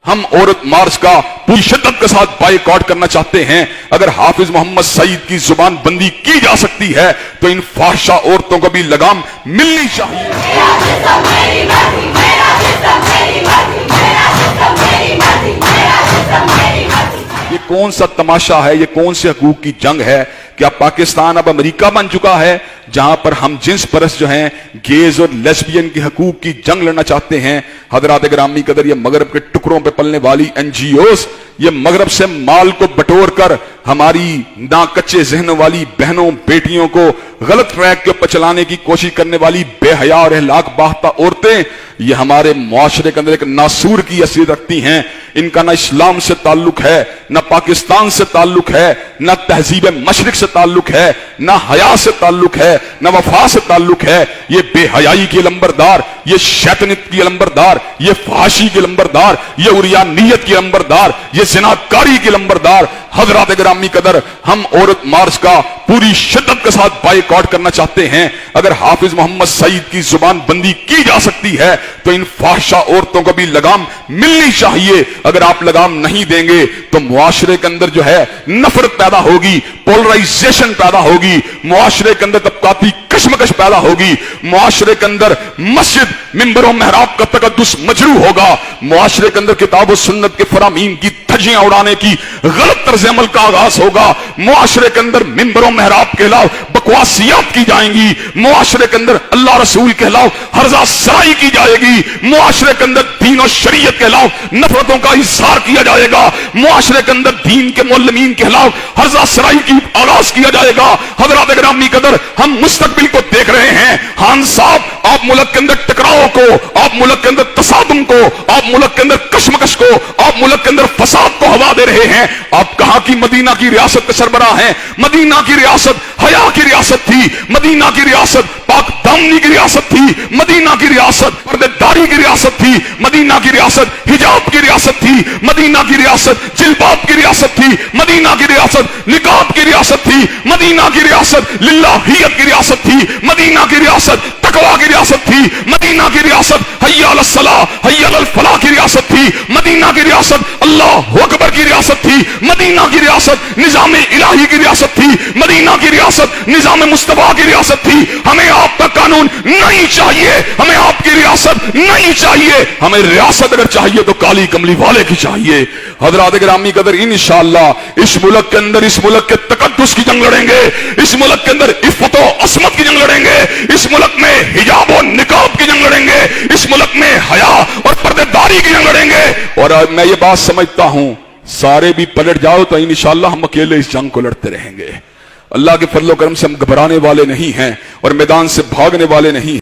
ہم عورت مارچ کا پوری شدت کے ساتھ بائیکاٹ کرنا چاہتے ہیں۔ اگر حافظ محمد سعید کی زبان بندی کی جا سکتی ہے تو ان فاحشہ عورتوں کو بھی لگام ملنی چاہیے۔ یہ کون سا تماشا ہے، یہ کون سے حقوق کی جنگ ہے؟ کیا پاکستان اب امریکہ بن چکا ہے جہاں پر ہم جنس پرست جو ہیں گیز اور لیسبین کے حقوق کی جنگ لڑنا چاہتے ہیں؟ حضرات گرامی قدر، یہ مغرب کے ٹکڑوں پہ پلنے والی NGOs، یہ مغرب سے مال کو بٹور کر ہماری نا کچے ذہن والی بہنوں بیٹیوں کو غلط ٹریک کے اوپر چلانے کی کوشش کرنے والی بے حیا اور اخلاق باختہ عورتیں، یہ ہمارے معاشرے کے اندر ایک ناسور کی حیثیت رکھتی ہیں۔ ان کا نہ اسلام سے تعلق ہے، نہ پاکستان سے تعلق ہے، نہ تہذیب مشرق سے تعلق ہے، نہ حیا سے تعلق ہے، نہ وفا سے تعلق ہے۔ یہ بے حیائی کی لمبردار، یہ شیطنت کی لمبردار، یہ فحاشی کی لمبردار، یہ عریانیت کی لمبردار، یہ زناکاری کی لمبردار۔ حضرات گرامی قدر، ہم عورت مارچ کا پوری شدت کے ساتھ بائیکاٹ کرنا چاہتے ہیں۔ اگر حافظ محمد سعید کی زبان بندی کی جا سکتی ہے تو ان فاحشہ عورتوں کو بھی لگام ملنی چاہیے۔ اگر آپ لگام نہیں دیں گے تو معاشرے کے اندر جو ہے نفرت پیدا ہوگی، پولرائزیشن پیدا ہوگی، معاشرے کے اندر طبقاتی کشمکش پیدا ہوگی، معاشرے کے اندر مسجد منبر و محراب کا تقدس مجروح ہوگا، معاشرے کے اندر کتاب و سنت کے فرامین کی دھجیاں اڑانے کی غلط طرز عمل کا آغاز ہوگا، معاشرے کے اندر منبر و محراب کے خلاف بکواسیات کی جائیں گی، معاشرے کے اندر اللہ رسول کے خلاف ہرزہ سرائی کی جائے گی، معاشرے کے اندر دین و شریعت کے خلاف نفرتوں کا اظہار کیا جائے گا، معاشرے کے اندر دین کے معلمین کے خلاف ہرزہ سرائی کی آغاز کیا جائے گا۔ حضرات گرامی قدر، ہم مستقبل کو دیکھ رہے ہیں۔ خان صاحب، آپ ملک کے اندر ٹکراؤ کو، آپ ملک کے اندر تصادم کو، آپ ملک کے اندر کشمکش کو، آپ ملک کے اندر فساد کو ہوا دے رہے ہیں۔ آپ کہاں کی مدینہ کی ریاست کے سربراہ ہیں؟ مدینہ کی ریاست حیا کی ریاست تھی، مدینہ کی ریاست پاک دامنی کی ریاست تھی، مدینہ کی ریاست پردے داری کی ریاست تھی، مدینہ کی ریاست حجاب کی ریاست تھی، مدینہ کی ریاست جلباب کی ریاست تھی، مدینہ کی ریاست نقاب کی ریاست تھی، مدینہ کی ریاست للہیت کی ریاست تھی، مدینہ کی ریاست تقوی کی ریاست تھی، مدینہ کی ریاست حی علی الصلاۃ حی علی الفلاح کی ریاست تھی، مدینہ کی ریاست اللہ اکبر کی ریاست تھی، مدینہ کی ریاست نظام الہی کی ریاست تھی، مدینہ کی ریاست نظام مصطفیٰ کی ریاست تھی۔ ہمیں آپ کا قانون نہیں چاہیے، ہمیں آپ کی ریاست نہیں چاہیے، ہمیں ریاست اگر چاہیے تو کالی کملی والے کی چاہیے۔ حضرات گرامی قدر، انشاءاللہ اس ملک کے اندر اس ملک کے تقدس کی جنگ لڑیں گے، اس ملک کے اندر عفت و عصمت کی جنگ لڑیں گے، اس ملک میں حجاب و نقاب کی جنگ لڑیں گے، اس ملک میں حیا اور پردے داری کی جنگ لڑیں گے۔ اور میں یہ بات سمجھتا ہوں سارے بھی پلٹ جاؤ تو انشاءاللہ ہم اکیلے اس جنگ کو لڑتے رہیں گے۔ اللہ کے فضل و کرم سے ہم گھبرانے والے نہیں ہیں اور میدان سے بھاگنے والے نہیں ہیں۔